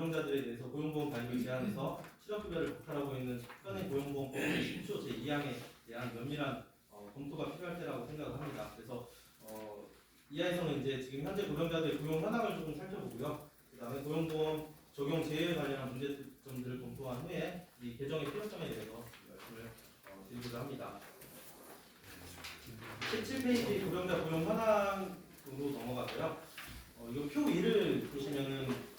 고령자들에 대해서 고용보험 가입을 제한해서 실업급여를 박탈하고 있는 특별한 고용보험법 10조 제2항에 대한 면밀한 검토가 필요할 때라고 생각을 합니다. 그래서 이하에서는 이제 지금 현재 고령자들의 고용 현황을 조금 살펴보고요. 그다음에 고용보험 적용 제외에 관련한 문제점들을 검토한 후에 이 개정의 필요성에 대해서 말씀을 드리고자 합니다. 17페이지 고령자 고용 현황으로 넘어가고요. 이거 표 2를 보시면은 좀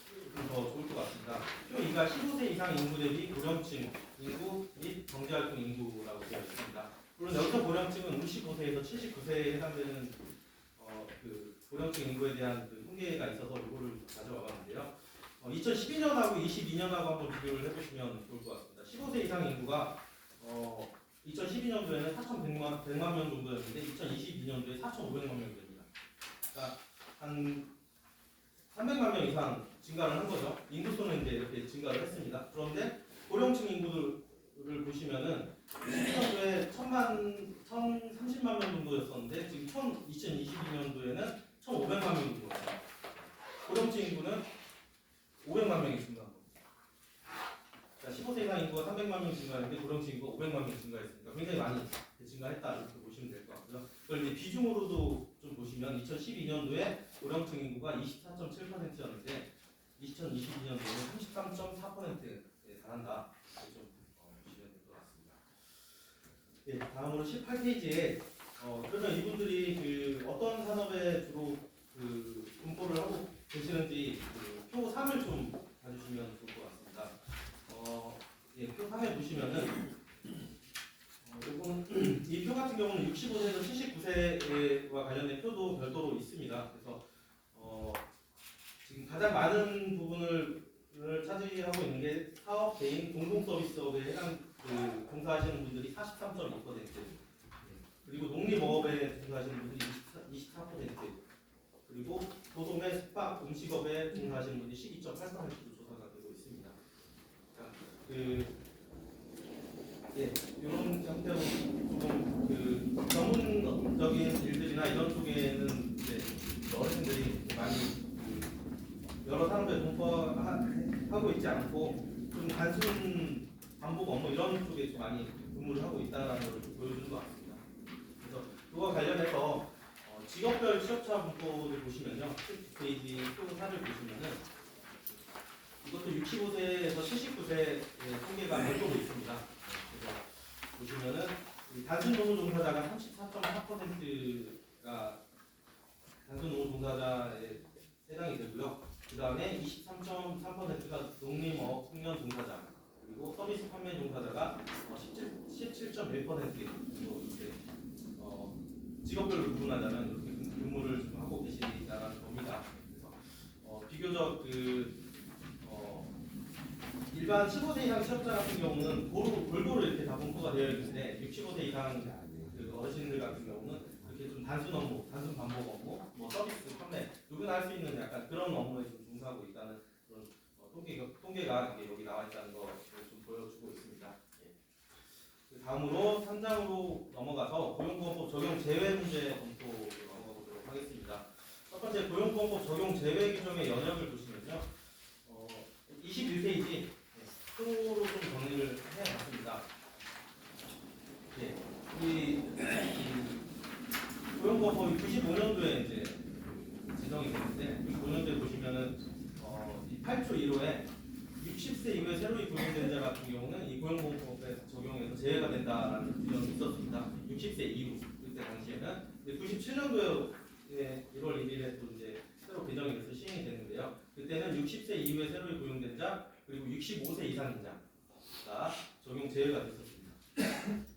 더 좋을 것 같습니다. 표 2가 15세 이상 인구 대비 고령층 인구 및 경제활동 인구라고 되어 있습니다. 물론 여기서 고령층은 65세에서 79세에 해당되는 그 고령층 인구에 대한 그 통계가 있어서 이거를 가져와 봤는데요. 2012년하고 22년하고 한번 비교를 해보시면 좋을 것 같습니다. 15세 이상 인구가 2012년도에는 4,100만 명 정도였는데 2022년도에 4,500만 명이 됩니다. 그러니까 한 300만 명 이상 증가를 한 거죠. 인구수는 이제 이렇게 증가를 했습니다. 그런데 고령층 인구를 보시면은 20년도에 1,030만 명 정도였었는데 지금 2022년도에는 1,500만 명 정도입니다. 고령층 인구는 500만 명이 증가한 겁니다. 그러니까 15세 이상 인구가 300만 명 증가했는데 고령층 인구가 500만 명 증가했으니까 굉장히 많이 증가했다 이렇게 보시면 될 것 같고요. 그걸 이제 비중으로도 좀 보시면 2012년도에 고령층 인구가 24.7%였는데 2022년도에는 33.4%에 달한다. 이렇게 좀 보시면 될 것 같습니다. 네, 다음으로 18페이지에 그러면 이분들이 그 어떤 산업에 주로 그 분포를 하고 계시는지 표 3을 좀 봐주시면 좋을 것 같습니다. 예, 표 3에 보시면은 이 표 같은 경우는 65세에서 79세와 관련된 표도 별도로 있습니다. 그래서 지금 가장 많은 부분을 차지하고 있는 게 사업, 개인, 공공 서비스업에 해당 종사하시는 분들이 43.2%, 그리고 농림어업에 종사하시는 분들이 24%, 그리고 소도매, 숙박, 음식업에 종사하시는 분들이 12.8%로 조사가 되고 있습니다. 자, 이런 형태로 조금 그 전문적인 일들이나 이런 쪽에는 이제 어르신들이 많이 여러 산업에 동포하고 있지 않고 좀 단순 반복 업무 이런 쪽에 좀 많이 근무를 하고 있다는 걸 보여주는 것 같습니다. 그래서 그와 관련해서 직업별 취업자 분포를 보시면요, 10페이지 표 4를 보시면은 이것도 65세에서 79세 통계가 별도로 있습니다. 그래서 보시면은 단순 노무 종사자가 34.4%가 단순 노무 종사자에 해당이 되고요. 그 다음에 23.3%가 농림어업 청년 종사자, 그리고 서비스 판매 종사자가 17.1%로 이렇게 직업별로 구분하자면 이렇게 근무를 좀 하고 계시다는 겁니다. 그래서 비교적 일반 15세 이상 취업자 같은 경우는 골고루 이렇게 다 분포가 되어 있는데 65세 이상 그 어르신들 같은 경우는 이렇게 좀 단순 업무, 단순 반복 업무, 뭐 서비스, 판매 누구나 할 수 있는 약간 그런 업무에 좀 종사하고 있다는 그런 통계가 여기 나와 있다는 것을 좀 보여주고 있습니다. 예. 다음으로 3장으로 넘어가서 고용보험법 적용 제외 문제 검토로 넘어가 보도록 하겠습니다. 첫 번째 고용보험법 적용 제외 규정의 연역을 보시면요, 21페이지 표로 좀 정리를 해봤습니다. 예, 이 고용보험법이 95년도에 이제 제정이 됐는데 95년도에 보시면은 이 8조 1호에 60세 이후에 새로이 고용된 자 같은 경우는 이 고용보험법에 적용해서 제외가 된다라는 규정이 있었습니다. 60세 이후 그때 당시에는 97년도에 1월 1일에 또 이제 새로 개정이 돼서 시행이 됐는데요. 그때는 60세 이후에 새로이 고용된 자 그리고 65세 이상인 자가 적용 제외가 됐었습니다.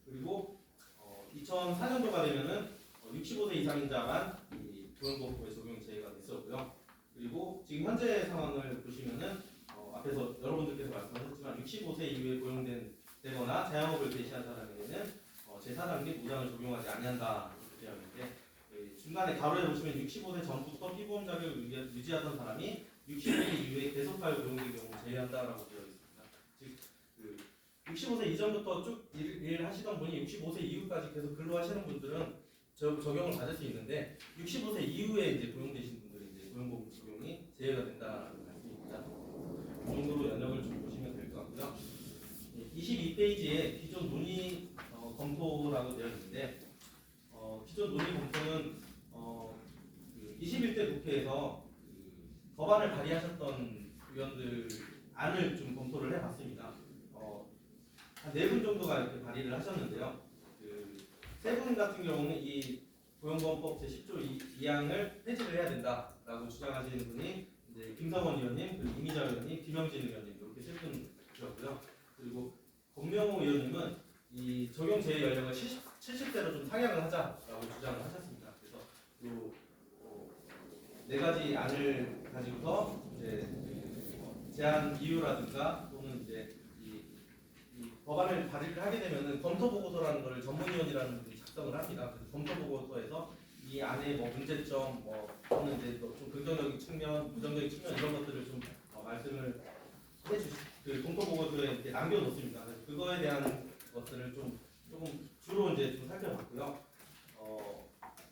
그리고 2004년도가 되면은 65세 이상인 자만 이 고용보험법에 적용 제외가 됐었고요. 그리고 지금 현재 상황을 보시면은 앞에서 여러분들께서 말씀하셨지만 65세 이후에 고용된 되거나 자영업을 개시한 사람에게는 제4단계 보장을 적용하지 아니한다 이렇게 되어 있는데, 중간에 가로에 보시면 65세 전부터 피보험 자격을 유지하던 사람이 65세 이후에 계속하여 고용된 경우 제외한다라고 되어 있습니다. 즉 65세 이전부터 쭉 일하시던 분이 65세 이후까지 계속 근로하시는 분들은 적용을 받을 수 있는데 65세 이후에 이제 고용되신 분들이 이제 고용보험 적용이 제외가 된다는 말씀입니다. 이 2페이지에 기존 논의 검토라고 되어 있는데 기존 논의 검토는 그 21대 국회에서 그 법안을 발의하셨던 의원들 안을 좀 검토를 해봤습니다. 한 4분 정도가 이렇게 발의를 하셨는데요. 그 3분 같은 경우는 이 고용보험법 제10조 2항을 폐지를 해야 된다라고 주장하시는 분이 이제 김성원 의원님, 그리고 이미자 의원님, 김영진 의원님 이렇게 3분이었고요. 그리고 권명호 의원님은 이 적용 제외 연령을 70세로 좀 상향을 하자라고 주장을 하셨습니다. 그래서 요 4가지 안을 가지고서 이제 제한 이유라든가 또는 이제 이 법안을 발의를 하게 되면은 검토 보고서라는 것을 전문위원이라는 분이 작성을 합니다. 그래서 검토 보고서에서 이 안에 뭐 문제점, 또는 이제 좀 긍정적인 측면, 부정적인 측면 이런 것들을 좀 말씀을 그 검토 보고서에 이렇게 남겨놓습니다. 그래서 그거에 대한 것들을 조금 주로 이제 좀 살펴봤고요.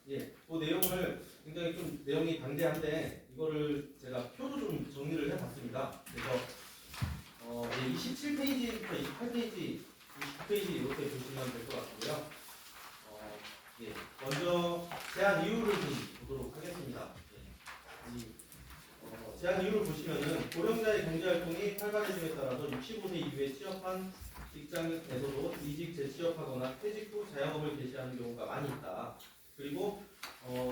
그 내용을 굉장히 좀 내용이 방대한데 이거를 제가 표로 좀 정리를 해봤습니다. 그래서 27페이지부터 28페이지, 29페이지 이렇게 보시면 될 것 같고요. 먼저 제한 이유를 좀 보도록 하겠습니다. 제한 이유를 보시면은 고령자의 경제활동이 활발해짐에 따라서 65세 이후에 취업한 직장에서도 이직 재취업하거나 퇴직 후 자영업을 개시하는 경우가 많이 있다. 그리고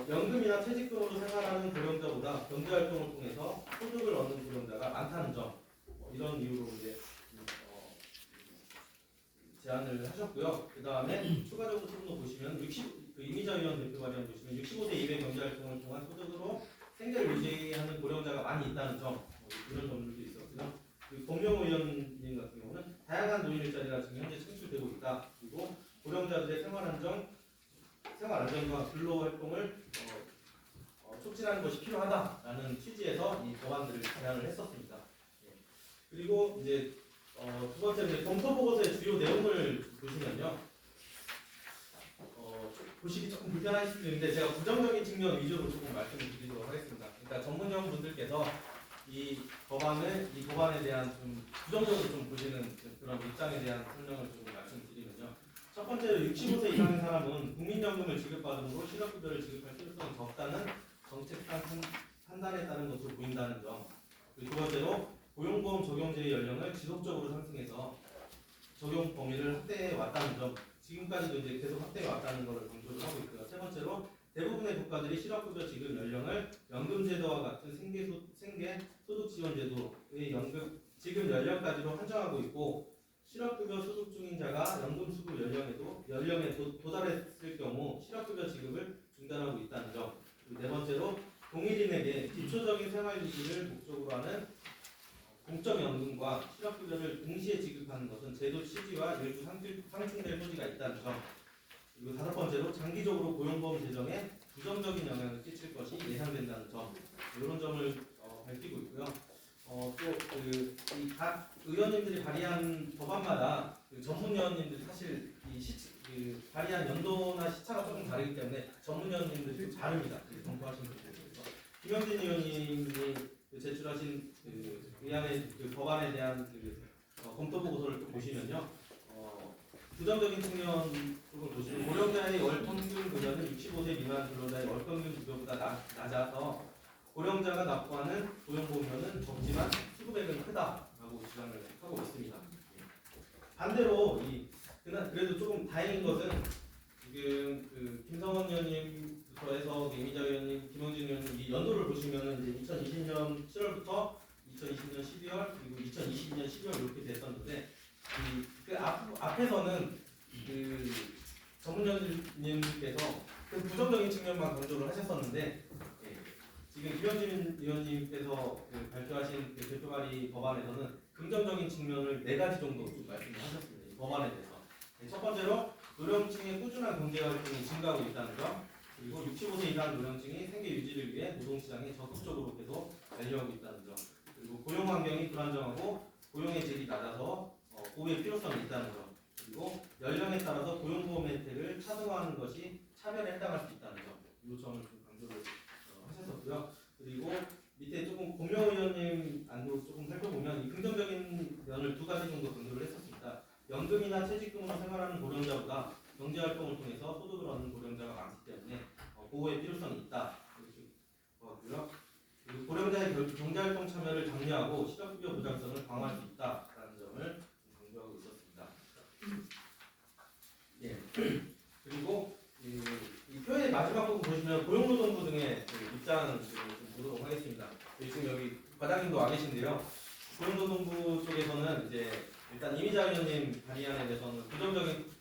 연금이나 퇴직금으로 생활하는 고령자보다 경제활동을 통해서 소득을 얻는 고령자가 많다는 점, 이런 이유로 이제 제안을 하셨고요. 그 다음에 추가적으로 좀 더 보시면 이미자 의원 대표 발의안 보시면 65세 이후의 경제활동을 통한 소득으로 생계를 유지하는 고령자가 많이 있다는 점, 이런 점들도 있었고요. 그리고 권명호 의원님 같은 경우는 다양한 노인 일자리가 지금 현재 창출되고 있다. 그리고 고령자들의 생활안정과 근로활동을 촉진하는 것이 필요하다라는 취지에서 이 법안들을 제안을 했었습니다. 그리고 이제 두 번째 이제 검토 보고서의 주요 내용을 보시면요. 보시기 조금 불편하실 수 있는데 제가 부정적인 측면 위주로 조금 말씀을 드리도록 하겠습니다. 그러니까 전문위원분들께서 이 법안에 대한 좀 부정적으로 좀 보시는 그런 입장에 대한 설명을 좀 말씀드리면요. 첫 번째로 65세 이상의 사람은 국민연금을 지급받음으로 실업급여를 지급할 필요성이 적다는 정책상 판단에 따른 것으로 보인다는 점. 그리고 두 번째로 고용보험 적용제의 연령을 지속적으로 상승해서 적용 범위를 확대해 왔다는 점. 지금까지도 이제 계속 확대해 왔다는 것을 강조를 하고 있고요. 세 번째로 대부분의 국가들이 실업급여 지급 연령을 연금제도와 같은 생계소득지원제도의 연금 지급 연령까지로 한정하고 있고 실업급여 소득 중인 자가 연금 수급 연령에 도달했을 경우 실업급여 지급을 중단하고 있다는 점. 그리고 네 번째로 동일인에게 기초적인 생활 유지를 목적으로 하는 공적연금과 실업급여를 동시에 지급하는 것은 제도 취지와 일부 상충될 소지가 있다는 점. 그리고 다섯 번째로 장기적으로 고용보험 재정에 부정적인 영향을 끼칠 것이 예상된다는 점. 이런 점을 밝히고 있고요. 각 의원님들이 발의한 법안마다 전문위원님들이 사실 발의한 연도나 시차가 조금 다르기 때문에 전문위원님들이 좀 다릅니다. 검토하시는 분들에서 김영진 의원님이 제출하신 의안의 법안에 대한 검토 보고서를 또 보시면요. 부정적인 측면 쪽을 보시면 고령자의 월 평균 급여는 65세 미만 근로자의 월 평균 급여보다 낮아서 고령자가 납부하는 고용보험료는 적지만 수급액은 크다라고 주장을 하고 있습니다. 반대로 그래도 조금 다행인 것은 지금 김성원 의원님부터 해서 이미자 의원님, 김영진 의원님 이 연도를 보시면은 이제 2020년 7월부터 2020년 12월 그리고 2022년 12월 이렇게 됐었는데 앞에서는 전문위원님께서 부정적인 측면만 강조를 하셨었는데 지금 김영진 의원님께서 발표하신 대표 발의 법안에서는 긍정적인 측면을 4가지 정도 말씀을 하셨습니다. 이 법안에 대해서. 첫 번째로 노령층의 꾸준한 경제활동이 증가하고 있다는 점, 그리고 65세 이상 노령층이 생계 유지를 위해 노동시장에 적극적으로 계속 관여하고 있다는 점, 그리고 고용 환경이 불안정하고 고용의 질이 낮아서 보호의 필요성이 있다는 점, 그리고 연령에 따라서 고용보험 혜택을 차등화하는 것이 차별에 해당할 수 있다는 점, 이 점을 좀 강조를 하셨었고요. 그리고 밑에 조금 권명호 의원님 안으로 조금 살펴보면 이 긍정적인 면을 2가지 정도 강조를 했었습니다. 연금이나 퇴직금으로 생활하는 고령자보다 경제활동을 통해서 소득을 얻는 고령자가 많기 때문에 보호의 필요성이 있다. 이렇게 보았고요. 그리고 고령자의 경제활동 참여를 장려하고 실업급여 보장성을 강화할 수 있다라는 점을 강조하고 있었습니다. 예. 그리고 이 표의 마지막 부분 보시면 고용노동부 등의 입장을 좀 보도록 하겠습니다. 지금 여기 과장님도 와 계신데요. 고용노동부 쪽에서는 이제 일단 이미자 의원님 발의안에 대해서는 부정적인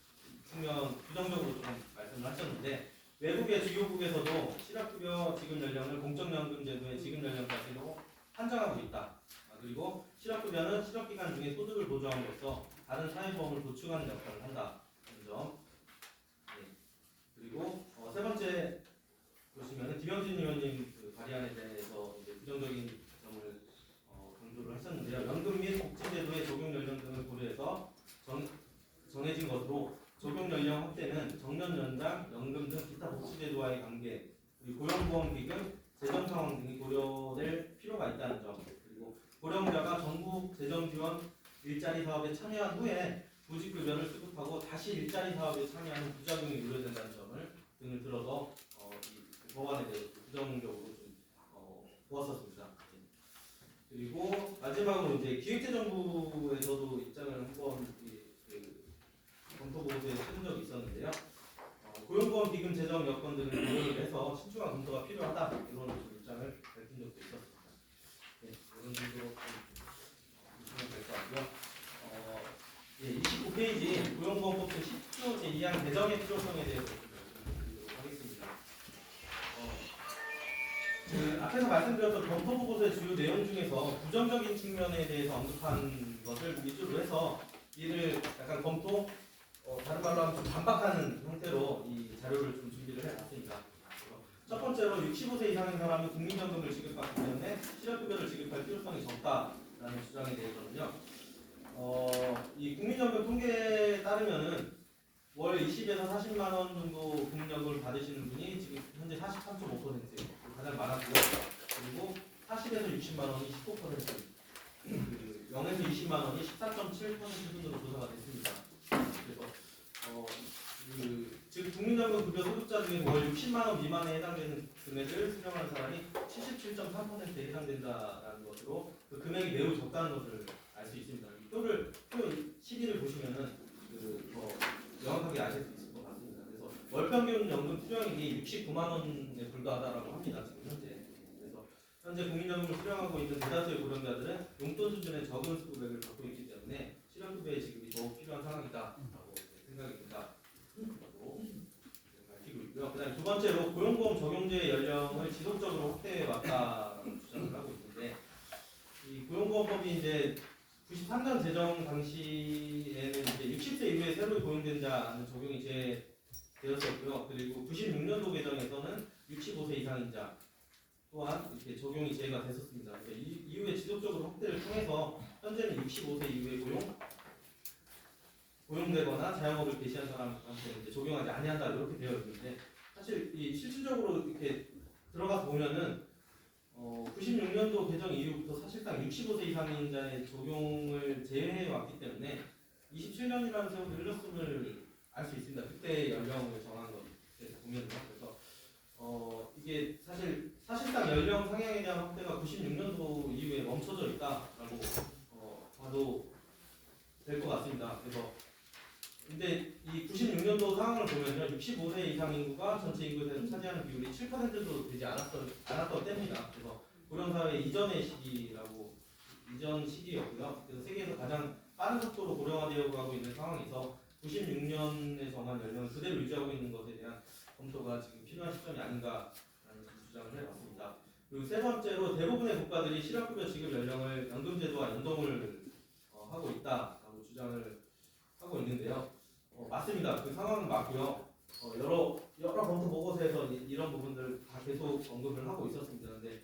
측면, 부정적으로 좀 말씀을 하셨는데 외국의 주요국에서도 실업급여 지급 연령을 공적연금 제도의 지급 연령까지로 한정하고 있다. 그리고 실업급여는 실업기간 중에 소득을 보조함으로써 다른 사회보험을 보충하는 역할을 한다. 점. 네. 그리고 세 번째 보시면은 김영진 의원님 그 발의안에 대해서 이제 부정적인 점을 강조를 하셨는데요. 연금 및 복지제도의 적용 연령 등을 고려해서 정해진 것으로 적용 연령 확대는 정년 연장, 연금 등 기타 복지제도와의 관계, 고용보험 기금, 재정 상황 등이 고려될 필요가 있다는 점. 그리고 고령자가 정부 재정 지원 일자리 사업에 참여한 후에 구직급여를 수급하고 다시 일자리 사업에 참여하는 부작용이 우려된다는 점을 등을 들어서 이 법안에 대해서 부정적으로 좀 보았었습니다. 그리고 마지막으로 이제 기획재정부에서도 입장을 한번 검토 보고서에 쓰는 적이 있었는데요. 고용보험 기금 재정 여건 등을 고려를 해서 신중한 검토가 필요하다 이런 입장을 밝힌 적도 있었습니다. 네, 이런 정도로 보시면 될 것 같고요. 29페이지 고용보험법 제10조 제2항 개정의 필요성에 대해서 말씀드리도록 하겠습니다. 그 앞에서 말씀드렸던 검토 보고서의 주요 내용 중에서 부정적인 측면에 대해서 언급한 것을 위주로 해서 이를 약간 검토, 다른 말로 하면 좀 반박하는 형태로 이 자료를 좀 준비를 해놨습니다. 첫 번째로 65세 이상인 사람은 국민연금을 지급받기 때문에 실업급여를 지급할 필요성이 적다라는 주장에 대해서는요. 이 국민연금 통계에 따르면은 월 20에서 40만 원 정도 국민연금을 받으시는 분이 지금 현재 43.5%예요. 가장 많았고요. 그리고 40에서 60만 원이 19%, 0에서 20만 원이 14.7% 순으로 조사가 됐습니다. 그래서 즉 국민연금 급여 소득자 중에 월 60만 원 미만에 해당되는 금액을 수령하는 사람이 77.3%에 해당된다라는 것으로 그 금액이 매우 적다는 것을 알 수 있습니다. 표 시기를 보시면은 명확하게 아실 수 있을 것 같습니다. 그래서 월평균 연금 수령액이 69만 원에 불과하다라고 합니다. 지금 현재. 그래서 현재 국민연금을 수령하고 있는 대다수의 고령자들은 용돈 수준의 적은 수급액을 갖고 있기 때문에 실업급여의 지급이 더욱 필요한 상황이다라고 생각이 든다. 라고 밝히고 있고요. 그다음 두 번째로 고용보험 적용제 연령을 지속적으로 확대해 왔다라고 주장을 하고 있는데 이 고용보험법이 이제 93년 제정 당시에는 이제 60세 이후에 새로 고용된 자는 적용이 되었었고요. 그리고 96년도 개정에서는 65세 이상인 자 또한 이렇게 적용이 제외가 됐었습니다. 이후에 지속적으로 확대를 통해서 현재는 65세 이후에 고용되거나 자영업을 개시한 사람한테 이제 적용하지 아니한다 이렇게 되어 있는데 사실 이 실질적으로 이렇게 들어가 보면은 96년도 개정 이후부터 사실상 65세 이상인 자의 적용을 제외해 왔기 때문에 27년이라는 세월이 흘렀음을 알 수 있습니다. 그때 연령을 정한 것에서 보면요. 그래서 이게 사실상 연령 상향에 대한 확대가 96년도 이후에 멈춰져 있다라고 봐도 될 것 같습니다. 그래서 근데 이 96년도 상황을 보면요, 65세 이상 인구가 전체 인구에 차지하는 비율이 7%도 되지 않았던 때입니다. 그래서 고령사회 이전 시기였고요. 그래서 세계에서 가장 빠른 속도로 고령화되어 가고 있는 상황에서 96년에 정한 연령을 그대로 유지하고 있는 것에 대한 검토가 지금 필요한 시점이 아닌가라는 주장을 해봤습니다. 그리고 세 번째로 대부분의 국가들이 실업급여 지급 연령을 연금제도와 연동을 하고 있다라고 주장을 하고 있는데요. 맞습니다. 그 상황은 맞고요. 여러 검토 보고서에서 이런 부분들 다 계속 언급을 하고 있었습니다. 근데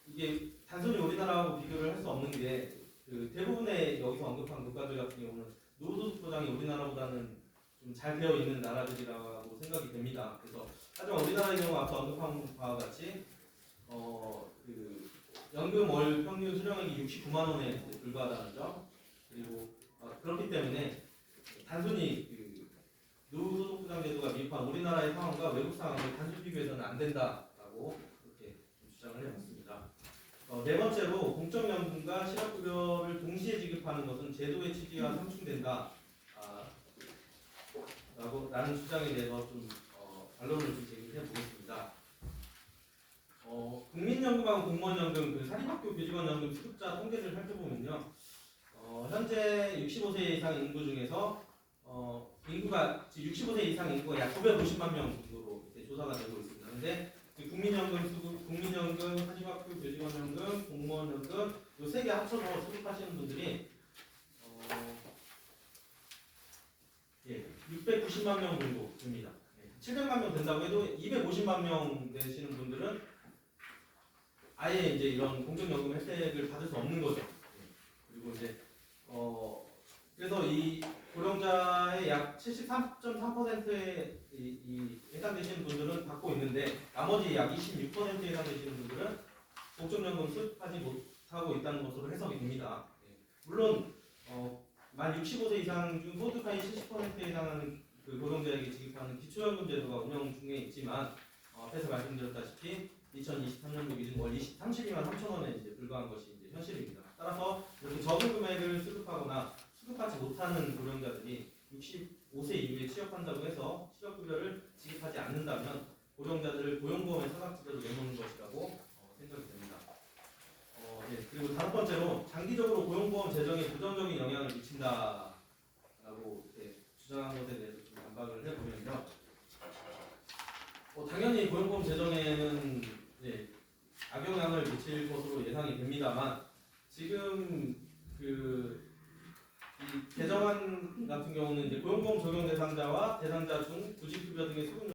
이게 단순히 우리나라하고 비교를 할 수 없는 게 그 대부분의 여기서 언급한 국가들 같은 경우는 노후소득 보장이 우리나라보다는 좀 잘 되어 있는 나라들이라고 생각이 됩니다. 그래서 하지만 우리나라의 경우 앞서 언급한 바와 같이 그 연금 월 평균 수령액이 69만 원에 불과하다는 점 그리고 그렇기 때문에 단순히 노후소득보장 제도가 미흡한 우리나라의 상황과 외국 상황을 단순 비교해서는 안 된다라고 그렇게 주장을 해봤습니다. 네 번째로 공적연금과 실업급여를 동시에 지급하는 것은 제도의 취지와 상충된다. 라는 주장에 대해서 좀 반론을 좀 제기해 보겠습니다. 국민연금하고 공무원연금, 사립학교 교직원연금 수급자 통계를 살펴보면요, 현재 65세 이상 인구 중에서 인구가 65세 이상 인구가 약 950만 명 정도로 조사가 되고 있습니다. 그런데 국민연금, 사립학교 교직원연금, 공무원연금 이 세 개 합쳐서 수급하시는 분들이 690만 명 정도 됩니다. 700만 명 된다고 해도 250만 명 되시는 분들은 아예 이제 이런 공적연금 혜택을 받을 수 없는 거죠. 그리고 이제 그래서 이 고령자의 약 73.3%에 해당되시는 분들은 받고 있는데 나머지 약 26%에 해당되시는 분들은 공적연금 수급하지 못하고 있다는 것으로 해석이 됩니다. 물론 만 65세 이상 중 소득 하위 70%에 해당하는 고령자에게 지급하는 기초연금 제도가 운영 중에 있지만 앞에서 말씀드렸다시피 2023년도 기준 월 32만 3천 원에 이제 불과한 것이 이제 현실입니다. 따라서 이렇게 적은 금액을 수급하거나 수급하지 못하는 고령자들이 65세 이후에 취업한다고 해서 실업급여를 지급하지 않는다면 고령자들을 고용보험의 사각지대로 내놓는 것이라고 생각이 됩니다. 그리고 다섯 번째로 장기적으로 고용보험 재정에 부정적인 영향을 미친다라고 주장한 것에 대해서 좀 반박을 해보면요. 당연히 고용보험 재정에는 악영향을 미칠 것으로 예상이 됩니다만 지금 이 개정안 같은 경우는 이제 고용보험 적용 대상자와 대상자 중 구직급여 등의 수급